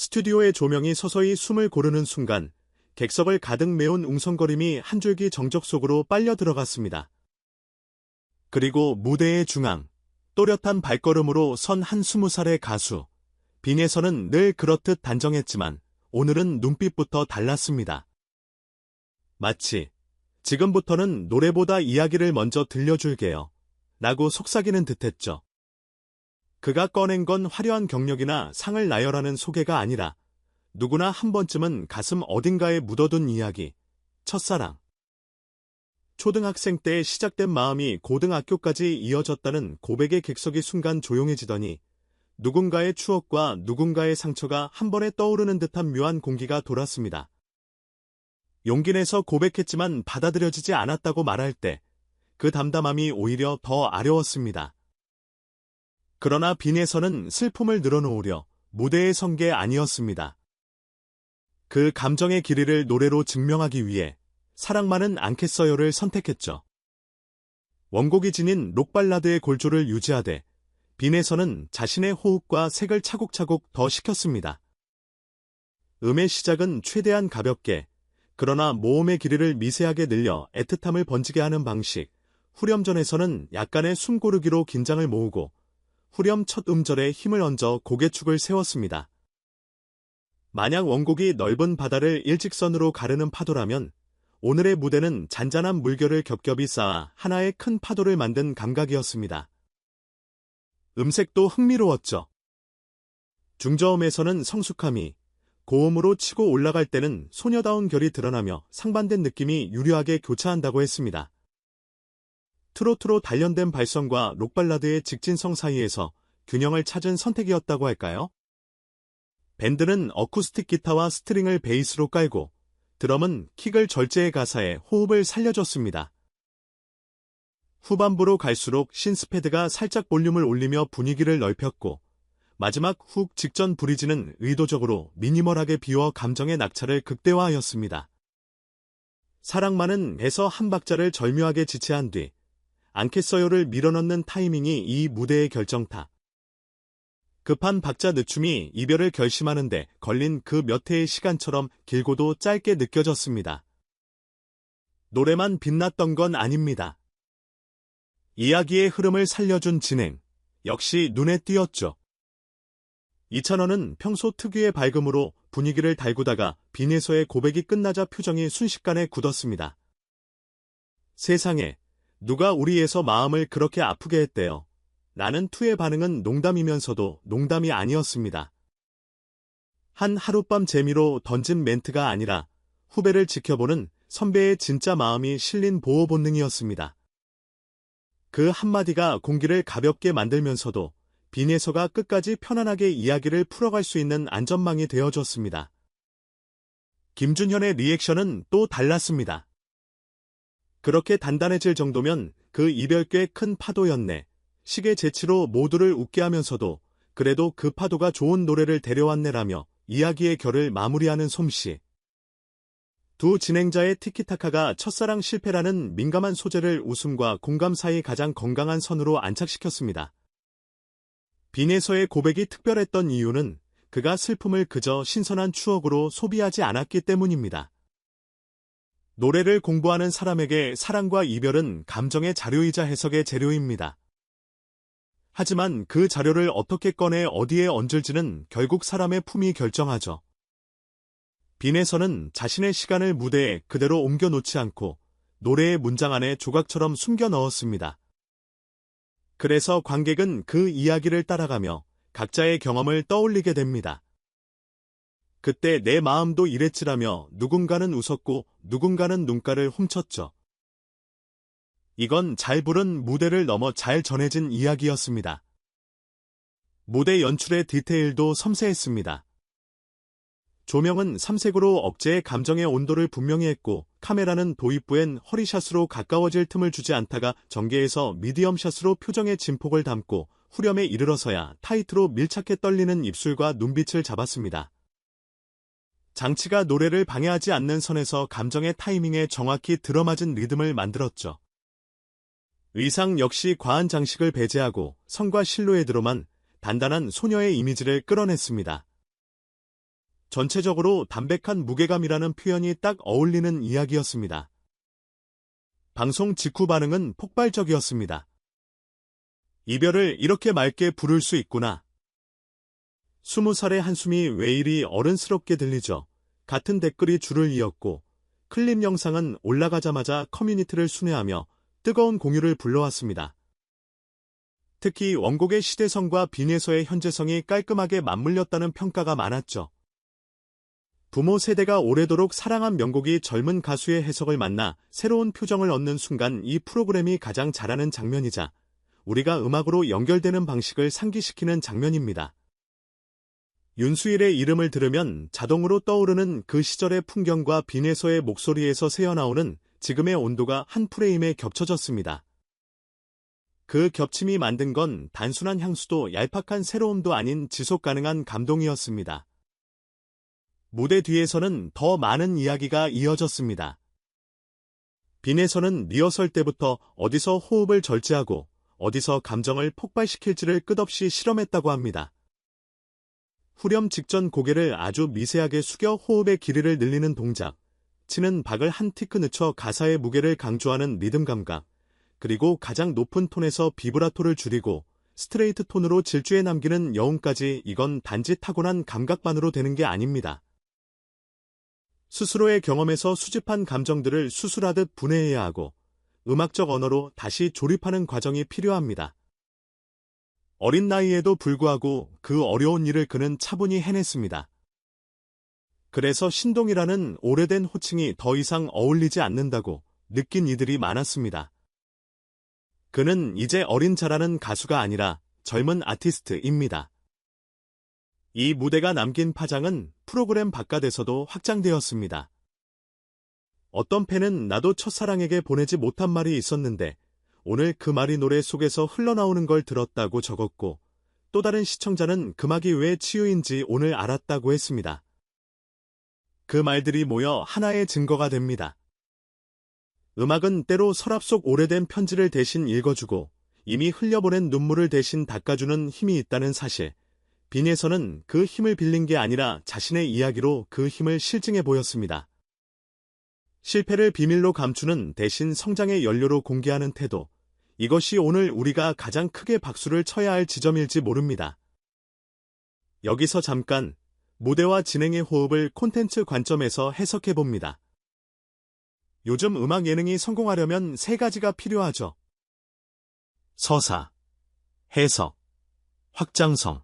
스튜디오의 조명이 서서히 숨을 고르는 순간 객석을 가득 메운 웅성거림이 한 줄기 정적 속으로 빨려 들어갔습니다. 그리고 무대의 중앙, 또렷한 발걸음으로 선 한 20살의 가수. 빈에서는 늘 그렇듯 단정했지만 오늘은 눈빛부터 달랐습니다. 마치 지금부터는 노래보다 이야기를 먼저 들려줄게요 라고 속삭이는 듯했죠. 그가 꺼낸 건 화려한 경력이나 상을 나열하는 소개가 아니라 누구나 한 번쯤은 가슴 어딘가에 묻어둔 이야기, 첫사랑. 초등학생 때 시작된 마음이 고등학교까지 이어졌다는 고백의 객석이 순간 조용해지더니 누군가의 추억과 누군가의 상처가 한 번에 떠오르는 듯한 묘한 공기가 돌았습니다. 용기 내서 고백했지만 받아들여지지 않았다고 말할 때 그 담담함이 오히려 더 아려웠습니다. 그러나 빈에서는 슬픔을 늘어놓으려 무대에 선 게 아니었습니다. 그 감정의 길이를 노래로 증명하기 위해 사랑만은 않겠어요를 선택했죠. 원곡이 지닌 록발라드의 골조를 유지하되 빈에서는 자신의 호흡과 색을 차곡차곡 더 시켰습니다. 음의 시작은 최대한 가볍게, 그러나 모음의 길이를 미세하게 늘려 애틋함을 번지게 하는 방식. 후렴전에서는 약간의 숨고르기로 긴장을 모으고 후렴 첫 음절에 힘을 얹어 고개축을 세웠습니다. 만약 원곡이 넓은 바다를 일직선으로 가르는 파도라면 오늘의 무대는 잔잔한 물결을 겹겹이 쌓아 하나의 큰 파도를 만든 감각이었습니다. 음색도 흥미로웠죠. 중저음에서는 성숙함이, 고음으로 치고 올라갈 때는 소녀다운 결이 드러나며 상반된 느낌이 유려하게 교차한다고 했습니다. 트로트로 단련된 발성과 록발라드의 직진성 사이에서 균형을 찾은 선택이었다고 할까요? 밴드는 어쿠스틱 기타와 스트링을 베이스로 깔고 드럼은 킥을 절제해 가사에 호흡을 살려줬습니다. 후반부로 갈수록 신스패드가 살짝 볼륨을 올리며 분위기를 넓혔고 마지막 훅 직전 브리지는 의도적으로 미니멀하게 비워 감정의 낙차를 극대화하였습니다. 사랑만은 에서 한 박자를 절묘하게 지체한 뒤 않겠어요를 밀어넣는 타이밍이 이 무대의 결정타. 급한 박자 늦춤이 이별을 결심하는데 걸린 그 몇 해의 시간처럼 길고도 짧게 느껴졌습니다. 노래만 빛났던 건 아닙니다. 이야기의 흐름을 살려준 진행, 역시 눈에 띄었죠. 이찬원은 평소 특유의 밝음으로 분위기를 달구다가 빈에서의 고백이 끝나자 표정이 순식간에 굳었습니다. 세상에, 누가 우리에서 마음을 그렇게 아프게 했대요. 라는 투의 반응은 농담이면서도 농담이 아니었습니다. 한 하룻밤 재미로 던진 멘트가 아니라 후배를 지켜보는 선배의 진짜 마음이 실린 보호 본능이었습니다. 그 한마디가 공기를 가볍게 만들면서도 빈에서가 끝까지 편안하게 이야기를 풀어갈 수 있는 안전망이 되어줬습니다. 김준현의 리액션은 또 달랐습니다. 그렇게 단단해질 정도면 그 이별 꽤 큰 파도였네. 식의 재치로 모두를 웃게 하면서도 그래도 그 파도가 좋은 노래를 데려왔네라며 이야기의 결을 마무리하는 솜씨. 두 진행자의 티키타카가 첫사랑 실패라는 민감한 소재를 웃음과 공감 사이 가장 건강한 선으로 안착시켰습니다. 빈에서의 고백이 특별했던 이유는 그가 슬픔을 그저 신선한 추억으로 소비하지 않았기 때문입니다. 노래를 공부하는 사람에게 사랑과 이별은 감정의 자료이자 해석의 재료입니다. 하지만 그 자료를 어떻게 꺼내 어디에 얹을지는 결국 사람의 품이 결정하죠. 빈에서는 자신의 시간을 무대에 그대로 옮겨놓지 않고 노래의 문장 안에 조각처럼 숨겨 넣었습니다. 그래서 관객은 그 이야기를 따라가며 각자의 경험을 떠올리게 됩니다. 그때 내 마음도 이랬지라며 누군가는 웃었고 누군가는 눈가를 훔쳤죠. 이건 잘 부른 무대를 넘어 잘 전해진 이야기였습니다. 무대 연출의 디테일도 섬세했습니다. 조명은 삼색으로 억제의 감정의 온도를 분명히 했고 카메라는 도입부엔 허리샷으로 가까워질 틈을 주지 않다가 전개에서 미디엄샷으로 표정의 진폭을 담고 후렴에 이르러서야 타이트로 밀착해 떨리는 입술과 눈빛을 잡았습니다. 장치가 노래를 방해하지 않는 선에서 감정의 타이밍에 정확히 들어맞은 리듬을 만들었죠. 의상 역시 과한 장식을 배제하고 선과 실루엣으로만 단단한 소녀의 이미지를 끌어냈습니다. 전체적으로 담백한 무게감이라는 표현이 딱 어울리는 이야기였습니다. 방송 직후 반응은 폭발적이었습니다. 이별을 이렇게 맑게 부를 수 있구나. 20살의 한숨이 왜 이리 어른스럽게 들리죠? 같은 댓글이 줄을 이었고 클립 영상은 올라가자마자 커뮤니티를 순회하며 뜨거운 공유를 불러왔습니다. 특히 원곡의 시대성과 빈에서의 현재성이 깔끔하게 맞물렸다는 평가가 많았죠. 부모 세대가 오래도록 사랑한 명곡이 젊은 가수의 해석을 만나 새로운 표정을 얻는 순간 이 프로그램이 가장 잘하는 장면이자 우리가 음악으로 연결되는 방식을 상기시키는 장면입니다. 윤수일의 이름을 들으면 자동으로 떠오르는 그 시절의 풍경과 빈에서의 목소리에서 새어나오는 지금의 온도가 한 프레임에 겹쳐졌습니다. 그 겹침이 만든 건 단순한 향수도 얄팍한 새로움도 아닌 지속 가능한 감동이었습니다. 무대 뒤에서는 더 많은 이야기가 이어졌습니다. 빈에서는 리허설 때부터 어디서 호흡을 절제하고 어디서 감정을 폭발시킬지를 끝없이 실험했다고 합니다. 후렴 직전 고개를 아주 미세하게 숙여 호흡의 길이를 늘리는 동작, 치는 박을 한 티크 늦춰 가사의 무게를 강조하는 리듬 감각, 그리고 가장 높은 톤에서 비브라토를 줄이고 스트레이트 톤으로 질주해 남기는 여운까지 이건 단지 타고난 감각만으로 되는 게 아닙니다. 스스로의 경험에서 수집한 감정들을 수술하듯 분해해야 하고 음악적 언어로 다시 조립하는 과정이 필요합니다. 어린 나이에도 불구하고 그 어려운 일을 그는 차분히 해냈습니다. 그래서 신동이라는 오래된 호칭이 더 이상 어울리지 않는다고 느낀 이들이 많았습니다. 그는 이제 어린 자라는 가수가 아니라 젊은 아티스트입니다. 이 무대가 남긴 파장은 프로그램 바깥에서도 확장되었습니다. 어떤 팬은 나도 첫사랑에게 보내지 못한 말이 있었는데 오늘 그 말이 노래 속에서 흘러나오는 걸 들었다고 적었고 또 다른 시청자는 그 막이 왜 치유인지 오늘 알았다고 했습니다. 그 말들이 모여 하나의 증거가 됩니다. 음악은 때로 서랍 속 오래된 편지를 대신 읽어주고 이미 흘려보낸 눈물을 대신 닦아주는 힘이 있다는 사실. 빈에서는 그 힘을 빌린 게 아니라 자신의 이야기로 그 힘을 실증해 보였습니다. 실패를 비밀로 감추는 대신 성장의 연료로 공개하는 태도. 이것이 오늘 우리가 가장 크게 박수를 쳐야 할 지점일지 모릅니다. 여기서 잠깐 무대와 진행의 호흡을 콘텐츠 관점에서 해석해 봅니다. 요즘 음악 예능이 성공하려면 세 가지가 필요하죠. 서사, 해석, 확장성.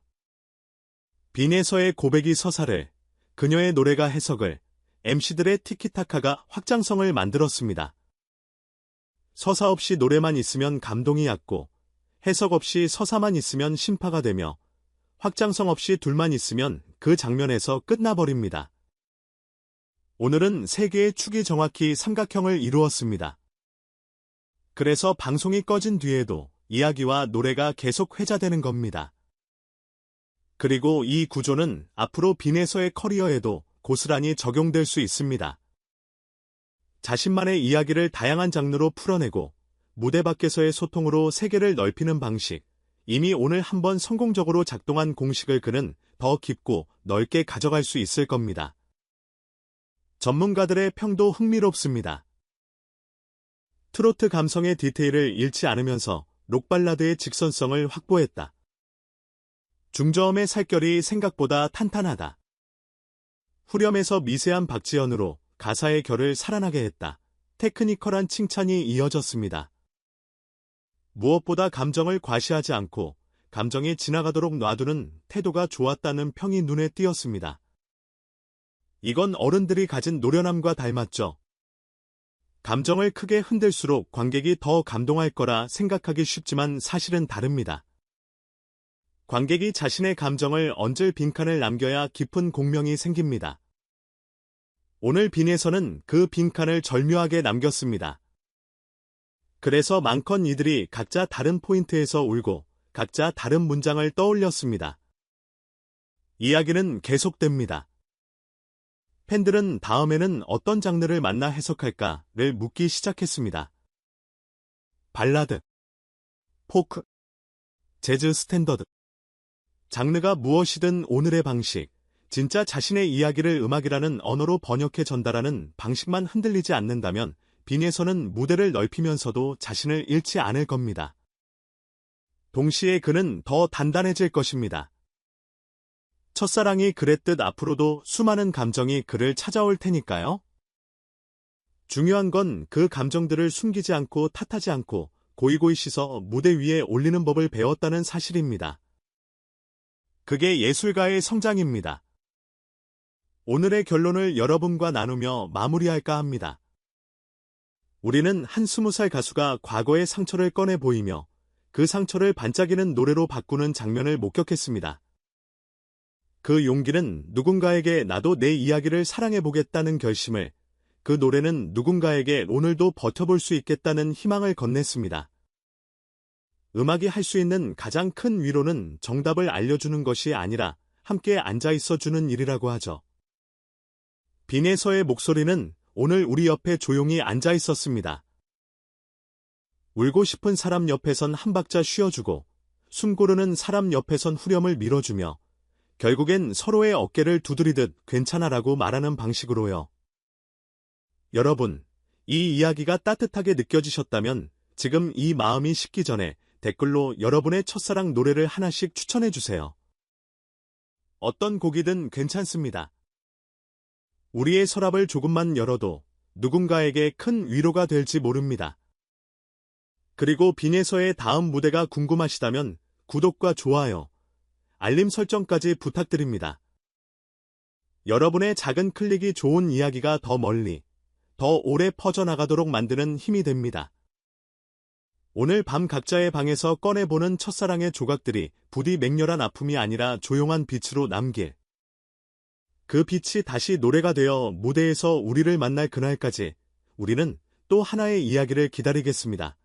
빈에서의 고백이 서사를, 그녀의 노래가 해석을, MC들의 티키타카가 확장성을 만들었습니다. 서사 없이 노래만 있으면 감동이 얕고, 해석 없이 서사만 있으면 심파가 되며, 확장성 없이 둘만 있으면 그 장면에서 끝나버립니다. 오늘은 세 개의 축이 정확히 삼각형을 이루었습니다. 그래서 방송이 꺼진 뒤에도 이야기와 노래가 계속 회자되는 겁니다. 그리고 이 구조는 앞으로 빈에서의 커리어에도 고스란히 적용될 수 있습니다. 자신만의 이야기를 다양한 장르로 풀어내고 무대 밖에서의 소통으로 세계를 넓히는 방식, 이미 오늘 한번 성공적으로 작동한 공식을 그는 더 깊고 넓게 가져갈 수 있을 겁니다. 전문가들의 평도 흥미롭습니다. 트로트 감성의 디테일을 잃지 않으면서 록발라드의 직선성을 확보했다. 중저음의 살결이 생각보다 탄탄하다. 후렴에서 미세한 박지현으로 가사의 결을 살아나게 했다. 테크니컬한 칭찬이 이어졌습니다. 무엇보다 감정을 과시하지 않고 감정이 지나가도록 놔두는 태도가 좋았다는 평이 눈에 띄었습니다. 이건 어른들이 가진 노련함과 닮았죠. 감정을 크게 흔들수록 관객이 더 감동할 거라 생각하기 쉽지만 사실은 다릅니다. 관객이 자신의 감정을 얹을 빈칸을 남겨야 깊은 공명이 생깁니다. 오늘 빈에서는 그 빈칸을 절묘하게 남겼습니다. 그래서 많건 이들이 각자 다른 포인트에서 울고 각자 다른 문장을 떠올렸습니다. 이야기는 계속됩니다. 팬들은 다음에는 어떤 장르를 만나 해석할까를 묻기 시작했습니다. 발라드, 포크, 재즈 스탠더드. 장르가 무엇이든 오늘의 방식, 진짜 자신의 이야기를 음악이라는 언어로 번역해 전달하는 방식만 흔들리지 않는다면 빈에서는 무대를 넓히면서도 자신을 잃지 않을 겁니다. 동시에 그는 더 단단해질 것입니다. 첫사랑이 그랬듯 앞으로도 수많은 감정이 그를 찾아올 테니까요. 중요한 건 그 감정들을 숨기지 않고 탓하지 않고 고이고이 씻어 무대 위에 올리는 법을 배웠다는 사실입니다. 그게 예술가의 성장입니다. 오늘의 결론을 여러분과 나누며 마무리할까 합니다. 우리는 한 20살 가수가 과거의 상처를 꺼내 보이며 그 상처를 반짝이는 노래로 바꾸는 장면을 목격했습니다. 그 용기는 누군가에게 나도 내 이야기를 사랑해보겠다는 결심을, 그 노래는 누군가에게 오늘도 버텨볼 수 있겠다는 희망을 건넸습니다. 음악이 할 수 있는 가장 큰 위로는 정답을 알려주는 것이 아니라 함께 앉아있어주는 일이라고 하죠. 빈에서의 목소리는 오늘 우리 옆에 조용히 앉아있었습니다. 울고 싶은 사람 옆에선 한 박자 쉬어주고, 숨 고르는 사람 옆에선 후렴을 밀어주며, 결국엔 서로의 어깨를 두드리듯 괜찮아라고 말하는 방식으로요. 여러분, 이 이야기가 따뜻하게 느껴지셨다면 지금 이 마음이 식기 전에 댓글로 여러분의 첫사랑 노래를 하나씩 추천해주세요. 어떤 곡이든 괜찮습니다. 우리의 서랍을 조금만 열어도 누군가에게 큰 위로가 될지 모릅니다. 그리고 빈에서의 다음 무대가 궁금하시다면 구독과 좋아요, 알림 설정까지 부탁드립니다. 여러분의 작은 클릭이 좋은 이야기가 더 멀리, 더 오래 퍼져나가도록 만드는 힘이 됩니다. 오늘 밤 각자의 방에서 꺼내보는 첫사랑의 조각들이 부디 맹렬한 아픔이 아니라 조용한 빛으로 남길. 그 빛이 다시 노래가 되어 무대에서 우리를 만날 그날까지 우리는 또 하나의 이야기를 기다리겠습니다.